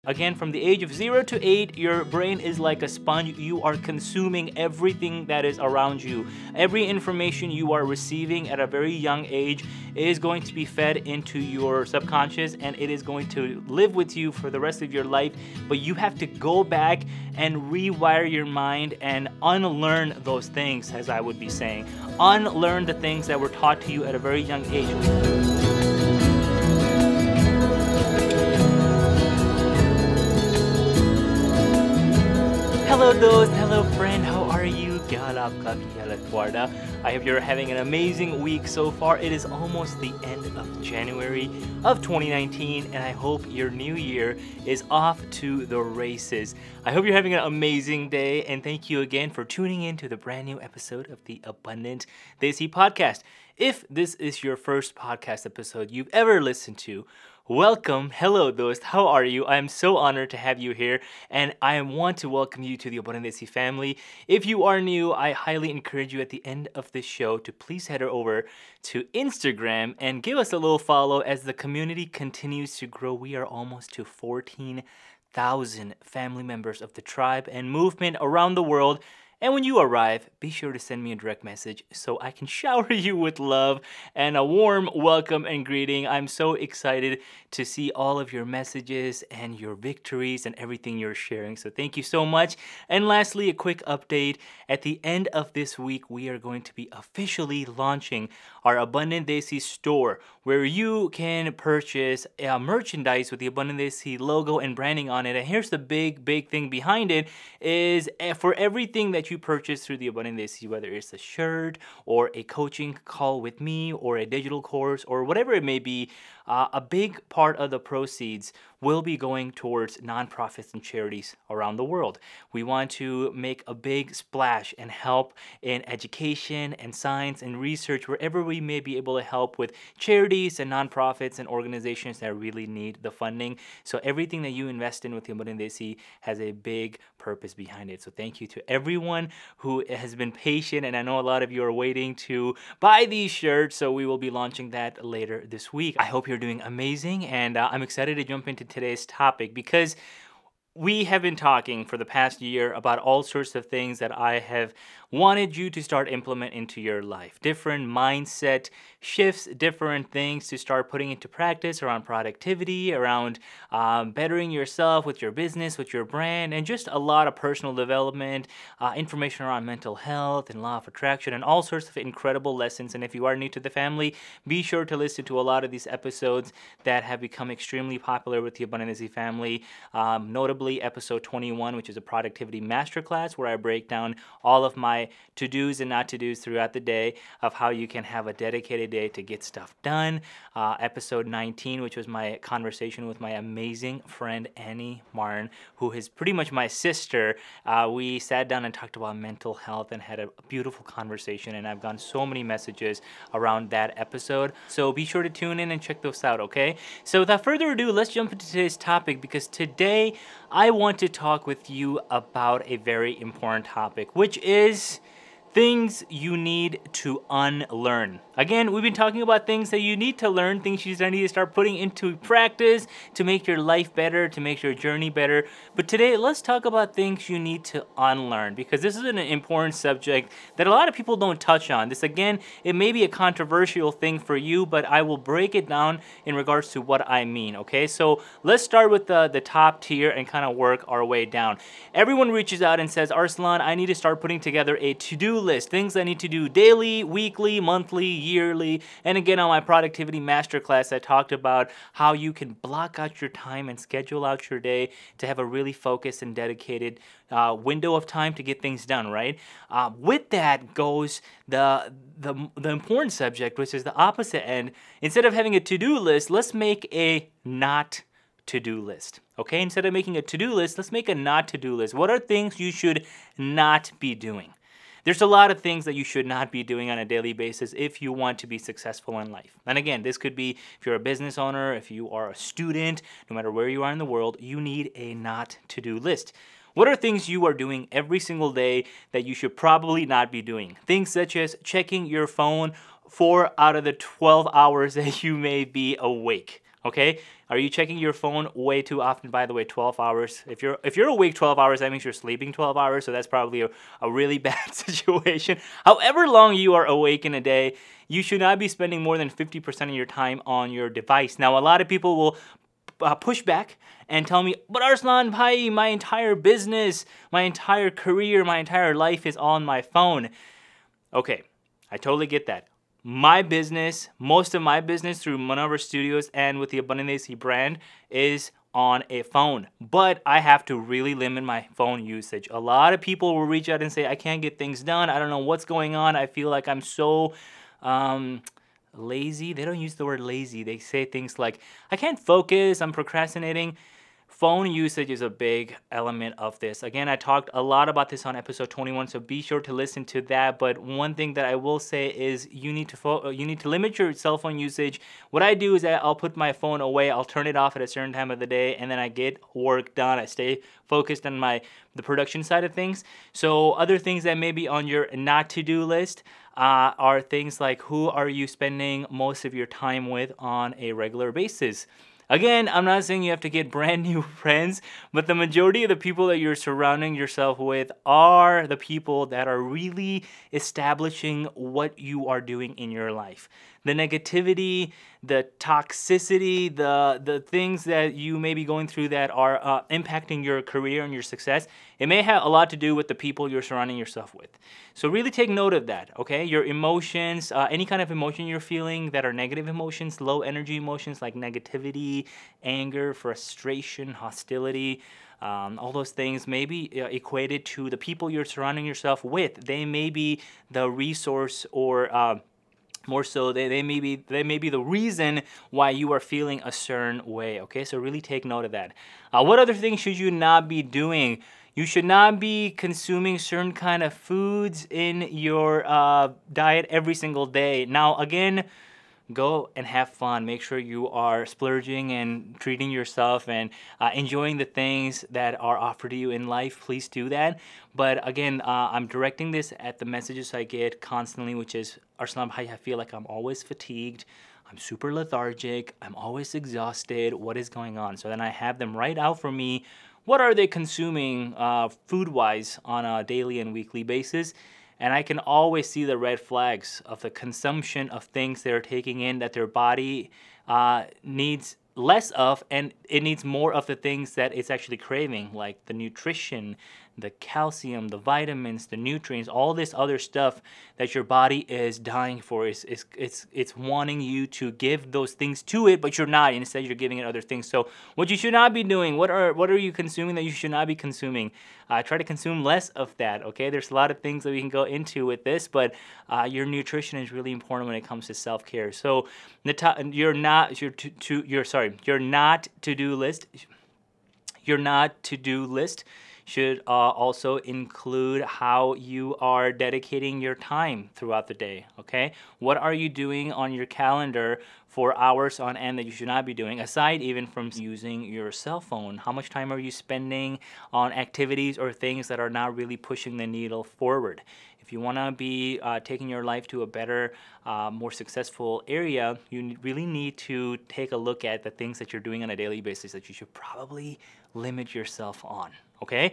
Again, from the age of 0 to 8, your brain is like a sponge. You are consuming everything that is around you. Every information you are receiving at a very young age is going to be fed into your subconscious, and it is going to live with you for the rest of your life. But you have to go back and rewire your mind and unlearn those things, as I would be saying. Unlearn the things that were taught to you at a very young age. Hello Dost, hello friend, how are you? I hope you're having an amazing week so far. It is almost the end of January of 2019, and I hope your new year is off to the races. I hope you're having an amazing day, and thank you again for tuning in to the brand new episode of the Abundant Desi podcast. If this is your first podcast episode you've ever listened to, welcome. Hello, Dost. How are you? I am so honored to have you here, and I want to welcome you to the Abundant Desi family. If you are new, I highly encourage you at the end of this show to please head over to Instagram and give us a little follow as the community continues to grow. We are almost to 14,000 family members of the tribe and movement around the world. And when you arrive, be sure to send me a direct message so I can shower you with love and a warm welcome and greeting. I'm so excited to see all of your messages and your victories and everything you're sharing. So thank you so much. And lastly, a quick update. At the end of this week, we are going to be officially launching our Abundant Desi store, where you can purchase merchandise with the Abundant Desi logo and branding on it. And here's the big thing behind it is for everything that you purchase through the Abundant Desi, whether it's a shirt or a coaching call with me or a digital course or whatever it may be, a big part of the proceeds will be going towards nonprofits and charities around the world. We want to make a big splash and help in education and science and research wherever we may be able to help with charities and nonprofits and organizations that really need the funding. So everything that you invest in with the Abundant Desi has a big purpose behind it. So thank you to everyone who has been patient, and I know a lot of you are waiting to buy these shirts, so we will be launching that later this week. I hope you're doing amazing, and I'm excited to jump into today's topic because we have been talking for the past year about all sorts of things that I have wanted you to start implement into your life. Different mindset shifts, different things to start putting into practice around productivity, around bettering yourself with your business, with your brand, and just a lot of personal development, information around mental health and law of attraction, and all sorts of incredible lessons. And if you are new to the family, be sure to listen to a lot of these episodes that have become extremely popular with the Abundant Desi family, notably episode 21, which is a productivity masterclass where I break down all of my to-dos and not to-dos throughout the day of how you can have a dedicated day to get stuff done. Episode 19, which was my conversation with my amazing friend Annie Martin, who is pretty much my sister. We sat down and talked about mental health and had a beautiful conversation, and I've gotten so many messages around that episode. So be sure to tune in and check those out, okay? So without further ado, let's jump into today's topic, because today I want to talk with you about a very important topic, which is things you need to unlearn. Again, we've been talking about things that you need to learn, things you need to start putting into practice to make your life better, to make your journey better. But today, let's talk about things you need to unlearn, because this is an important subject that a lot of people don't touch on. This, again, it may be a controversial thing for you, but I will break it down in regards to what I mean, okay? So let's start with the top tier and kind of work our way down. Everyone reaches out and says, Arsalan, I need to start putting together a to-do list, things I need to do daily, weekly, monthly, yearly. And again, on my productivity masterclass, I talked about how you can block out your time and schedule out your day to have a really focused and dedicated window of time to get things done, right? With that goes the important subject, which is the opposite end. Instead of having a to-do list, let's make a not to-do list. Okay, instead of making a to-do list, let's make a not to-do list. What are things you should not be doing? There's a lot of things that you should not be doing on a daily basis if you want to be successful in life. And again, this could be if you're a business owner, if you are a student, no matter where you are in the world, you need a not to-do list. What are things you are doing every single day that you should probably not be doing? Things such as checking your phone 4 out of the 12 hours that you may be awake. Okay, are you checking your phone way too often? By the way, 12 hours. If you're awake 12 hours, that means you're sleeping 12 hours. So that's probably a really bad situation. However long you are awake in a day, you should not be spending more than 50% of your time on your device. Now, a lot of people will push back and tell me, but Arsalan bhai, my entire business, my entire career, my entire life is on my phone. Okay, I totally get that. My business, most of my business through Manover Studios and with the Abundant Desi brand is on a phone. But I have to really limit my phone usage. A lot of people will reach out and say, I can't get things done. I don't know what's going on. I feel like I'm so lazy. They don't use the word lazy. They say things like, I can't focus, I'm procrastinating. Phone usage is a big element of this. Again, I talked a lot about this on episode 21, so be sure to listen to that. But one thing that I will say is you need to limit your cell phone usage. What I do is that I'll put my phone away, I'll turn it off at a certain time of the day, and then I get work done. I stay focused on the production side of things. So other things that may be on your not to-do list are things like, who are you spending most of your time with on a regular basis? Again, I'm not saying you have to get brand new friends, but the majority of the people that you're surrounding yourself with are the people that are really establishing what you are doing in your life. The negativity, the toxicity, the things that you may be going through that are impacting your career and your success, it may have a lot to do with the people you're surrounding yourself with. So really take note of that, okay? Your emotions, any kind of emotion you're feeling that are negative emotions, low energy emotions like negativity, anger, frustration, hostility, all those things may be equated to the people you're surrounding yourself with. They may be the resource or more so, they may be the reason why you are feeling a certain way, okay? So really take note of that. What other things should you not be doing? You should not be consuming certain kind of foods in your diet every single day. Now, again, go and have fun. Make sure you are splurging and treating yourself and enjoying the things that are offered to you in life. Please do that. But again, I'm directing this at the messages I get constantly, which is, Arsalan bhai, I feel like I'm always fatigued. I'm super lethargic. I'm always exhausted. What is going on? So then I have them write out for me, what are they consuming food-wise on a daily and weekly basis? And I can always see the red flags of the consumption of things they're taking in that their body needs less of, and it needs more of the things that it's actually craving, like the nutrition, the calcium, the vitamins, the nutrients, all this other stuff that your body is dying for. It's wanting you to give those things to it, but you're not. Instead, you're giving it other things. So what you should not be doing, what are you consuming that you should not be consuming? Try to consume less of that, okay? There's a lot of things that we can go into with this, but your nutrition is really important when it comes to self-care. So your not to-do list should also include how you are dedicating your time throughout the day, okay? What are you doing on your calendar for hours on end that you should not be doing, aside even from using your cell phone? How much time are you spending on activities or things that are not really pushing the needle forward? If you want to be taking your life to a better, more successful area, you really need to take a look at the things that you're doing on a daily basis that you should probably limit yourself on, okay?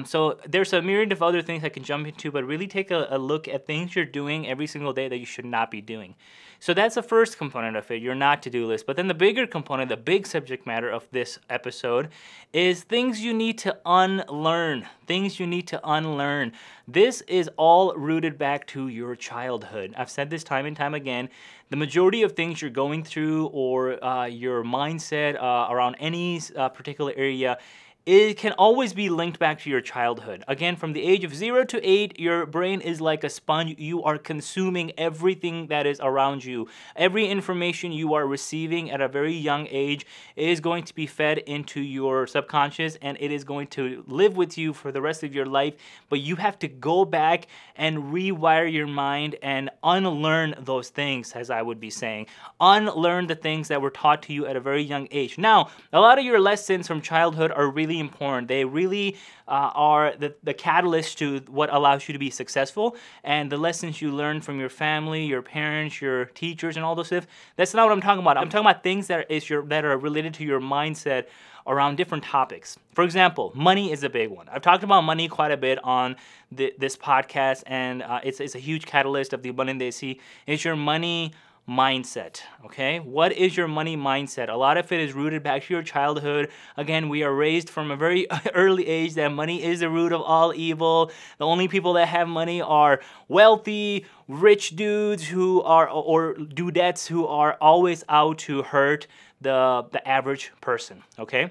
So there's a myriad of other things I can jump into, but really take a look at things you're doing every single day that you should not be doing. So that's the first component of it, your not to-do list. But then the bigger component, the big subject matter of this episode is things you need to unlearn. Things you need to unlearn. This is all rooted back to your childhood. I've said this time and time again. The majority of things you're going through or your mindset around any particular area, it can always be linked back to your childhood. Again, from the age of 0 to 8, your brain is like a sponge. You are consuming everything that is around you. Every information you are receiving at a very young age is going to be fed into your subconscious, and it is going to live with you for the rest of your life. But you have to go back and rewire your mind and unlearn those things, as I would be saying. Unlearn the things that were taught to you at a very young age. Now, a lot of your lessons from childhood are really really important. They really are the catalyst to what allows you to be successful. And the lessons you learn from your family, your parents, your teachers, and all those stuff, that's not what I'm talking about. I'm talking about things that are related to your mindset around different topics. For example, money is a big one. I've talked about money quite a bit on this podcast, and it's a huge catalyst of the Abundant Desi. It's your money mindset, okay? What is your money mindset? A lot of it is rooted back to your childhood. Again, we are raised from a very early age that money is the root of all evil. The only people that have money are wealthy, rich dudes who are, or dudettes who are always out to hurt the average person, okay?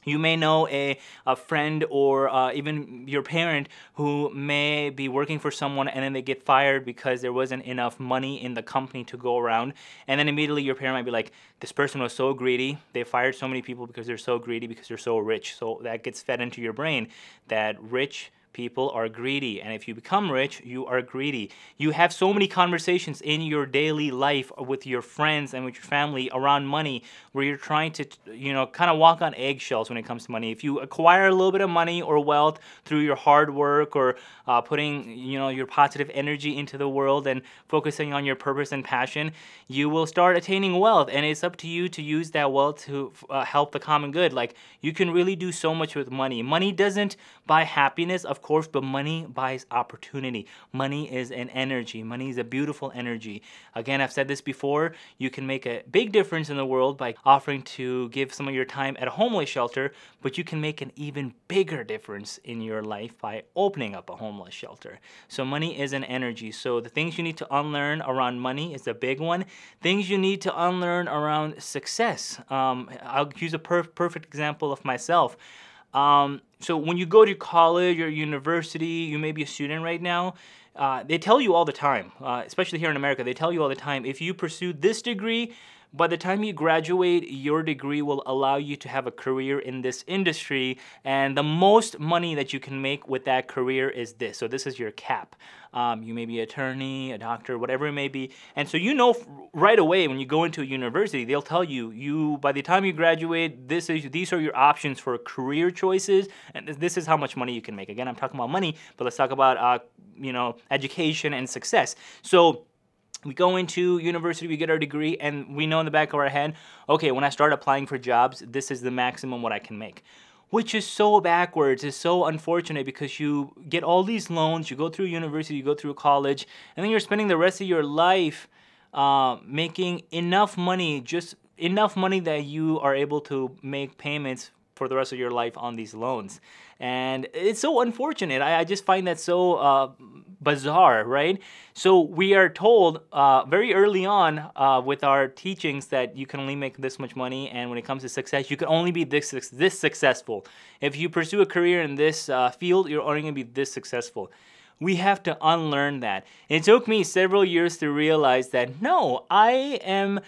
You may know a friend or even your parent who may be working for someone and then they get fired because there wasn't enough money in the company to go around. And then immediately your parent might be like, this person was so greedy. They fired so many people because they're so greedy, because they're so rich. So that gets fed into your brain that rich people are greedy, and if you become rich, you are greedy. You have so many conversations in your daily life with your friends and with your family around money where you're trying to, kind of walk on eggshells when it comes to money. If you acquire a little bit of money or wealth through your hard work or putting, your positive energy into the world and focusing on your purpose and passion, you will start attaining wealth, and it's up to you to use that wealth to help the common good. Like, you can really do so much with money. Money doesn't buy happiness, of course, but money buys opportunity. Money is an energy. Money is a beautiful energy. Again, I've said this before, you can make a big difference in the world by offering to give some of your time at a homeless shelter, but you can make an even bigger difference in your life by opening up a homeless shelter. So money is an energy. So the things you need to unlearn around money is a big one. Things you need to unlearn around success. I'll use a perfect example of myself. So when you go to college or university, you may be a student right now, they tell you all the time, especially here in America, they tell you all the time, if you pursue this degree, by the time you graduate, your degree will allow you to have a career in this industry, and the most money that you can make with that career is this. So this is your cap. You may be an attorney, a doctor, whatever it may be. And so right away when you go into a university, they'll tell you by the time you graduate, these are your options for career choices, and this is how much money you can make. Again, I'm talking about money, but let's talk about education and success. So we go into university, we get our degree, and we know in the back of our head, okay, when I start applying for jobs, this is the maximum what I can make. Which is so backwards, is so unfortunate, because you get all these loans, you go through university, you go through college, and then you're spending the rest of your life making enough money, just enough money that you are able to make payments for the rest of your life on these loans. And it's so unfortunate. I just find that so bizarre, right? So we are told very early on with our teachings that you can only make this much money, and when it comes to success, you can only be this successful. If you pursue a career in this field, you're only going to be this successful. We have to unlearn that. It took me several years to realize that, no, I am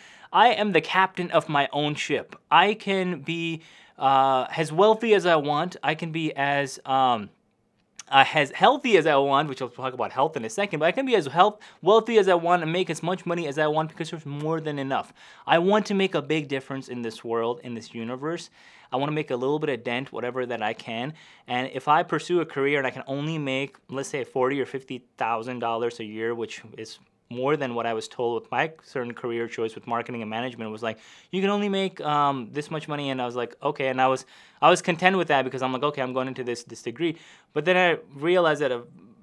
the captain of my own ship. I can be as wealthy as I want. I can be as healthy as I want, which I'll talk about health in a second, but I can be as wealthy as I want and make as much money as I want, because there's more than enough. I want to make a big difference in this world, in this universe. I want to make a little bit of dent, whatever that I can. And if I pursue a career and I can only make, let's say, $40,000 or $50,000 a year, which is more than what I was told with my certain career choice with marketing and management, was like, you can only make this much money. And I was like, okay. And I was content with that, because I'm like, okay, I'm going into this degree. But then I realized that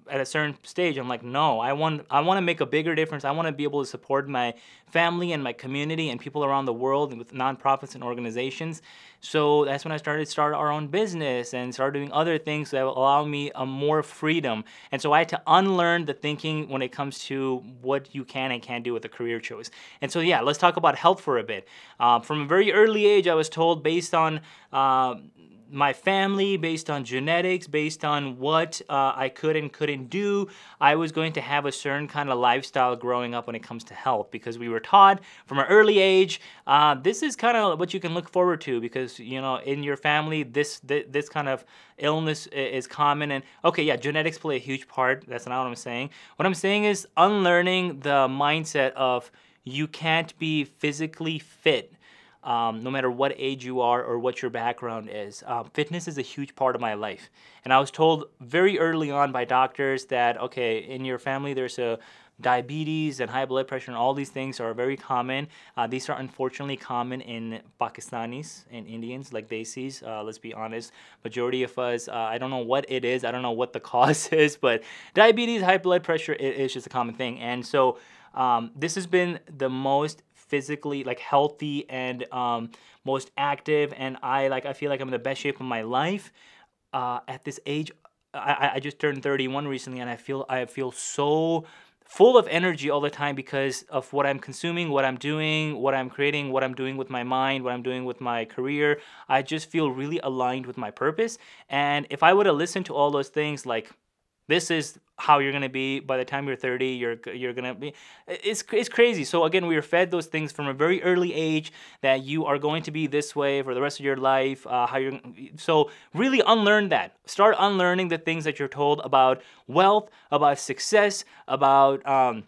at a certain stage, I'm like, no, I want to make a bigger difference. I want to be able to support my family and my community and people around the world, and with nonprofits and organizations. So that's when I start our own business and start doing other things that will allow me more freedom. And so I had to unlearn the thinking when it comes to what you can and can't do with a career choice. And so, yeah, let's talk about health for a bit. From a very early age, I was told, based on my family, based on genetics, based on what I could and couldn't do, I was going to have a certain kind of lifestyle growing up when it comes to health, because we were taught from an early age, this is kind of what you can look forward to, because, in your family, this kind of illness is common. And okay, yeah, genetics play a huge part. That's not what I'm saying. What I'm saying is unlearning the mindset of you can't be physically fit no matter what age you are or what your background is. Fitness is a huge part of my life. And I was told very early on by doctors that, okay, in your family there's a diabetes and high blood pressure and all these things are very common. These are unfortunately common in Pakistanis and Indians, like Desis. Let's be honest. Majority of us, I don't know what it is. I don't know what the cause is, but diabetes, high blood pressure is just a common thing. And so this has been the most physically like healthy and most active, and I feel like I'm in the best shape of my life at this age. I just turned 31 recently, and I feel so full of energy all the time because of what I'm consuming, what I'm doing, what I'm creating, what I'm doing with my mind, what I'm doing with my career. I just feel really aligned with my purpose. And if I would have listened to all those things, like this is how you're gonna be by the time you're 30, you're gonna be, it's crazy. So again, we are fed those things from a very early age that you are going to be this way for the rest of your life. So really unlearn that. Start unlearning the things that you're told about wealth, about success, about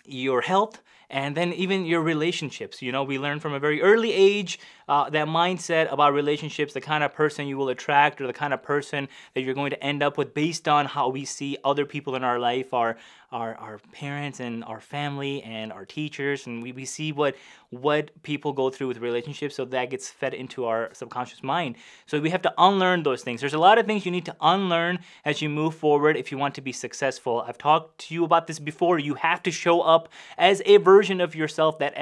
your health, and then even your relationships. You know, we learn from a very early age that mindset about relationships, the kind of person you will attract or the kind of person that you're going to end up with based on how we see other people in our life, our parents and our family and our teachers, and we see what people go through with relationships, so that gets fed into our subconscious mind. So we have to unlearn those things. There's a lot of things you need to unlearn as you move forward if you want to be successful. I've talked to you about this before. You have to show up as a version of yourself that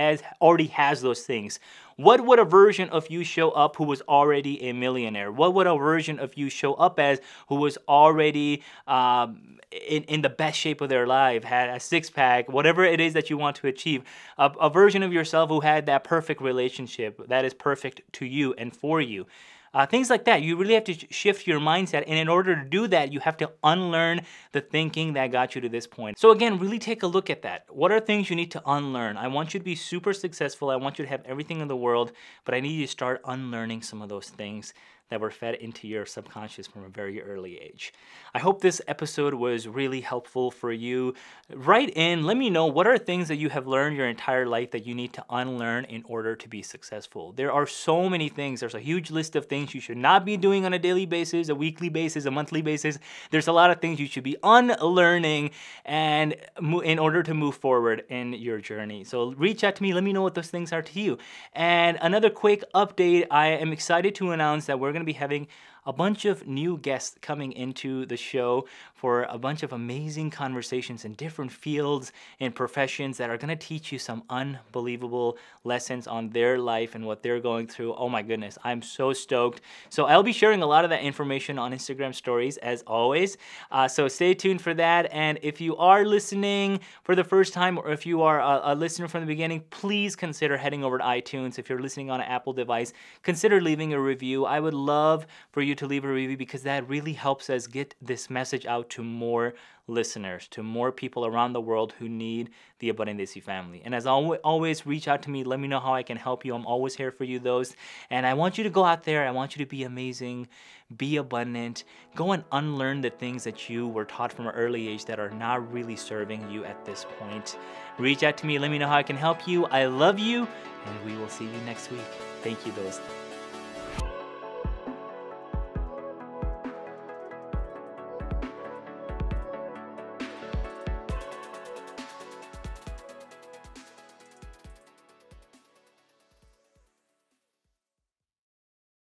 already has those things. What would a version of you show up who was already a millionaire? What would a version of you show up as who was already in the best shape of their life, had a six-pack, whatever it is that you want to achieve? A version of yourself who had that perfect relationship that is perfect to you and for you. Things like that. You really have to shift your mindset, and in order to do that, you have to unlearn the thinking that got you to this point. So again, really take a look at that. What are things you need to unlearn? I want you to be super successful. I want you to have everything in the world, but I need you to start unlearning some of those things that were fed into your subconscious from a very early age. I hope this episode was really helpful for you. Write in, let me know what are things that you have learned your entire life that you need to unlearn in order to be successful. There are so many things. There's a huge list of things you should not be doing on a daily basis, a weekly basis, a monthly basis. There's a lot of things you should be unlearning and in order to move forward in your journey. So reach out to me, let me know what those things are to you. And another quick update, I am excited to announce that we're going to be having a bunch of new guests coming into the show for a bunch of amazing conversations in different fields and professions that are going to teach you some unbelievable lessons on their life and what they're going through. Oh my goodness, I'm so stoked. So I'll be sharing a lot of that information on Instagram stories as always. So stay tuned for that. And if you are listening for the first time, or if you are a listener from the beginning, please consider heading over to iTunes. If you're listening on an Apple device, consider leaving a review. I would love for you to leave a review because that really helps us get this message out to more listeners, to more people around the world who need the Abundant Desi family. And as always, reach out to me. Let me know how I can help you. I'm always here for you, Dost. And I want you to go out there. I want you to be amazing, be abundant, go and unlearn the things that you were taught from an early age that are not really serving you at this point. Reach out to me. Let me know how I can help you. I love you, and we will see you next week. Thank you, Dost.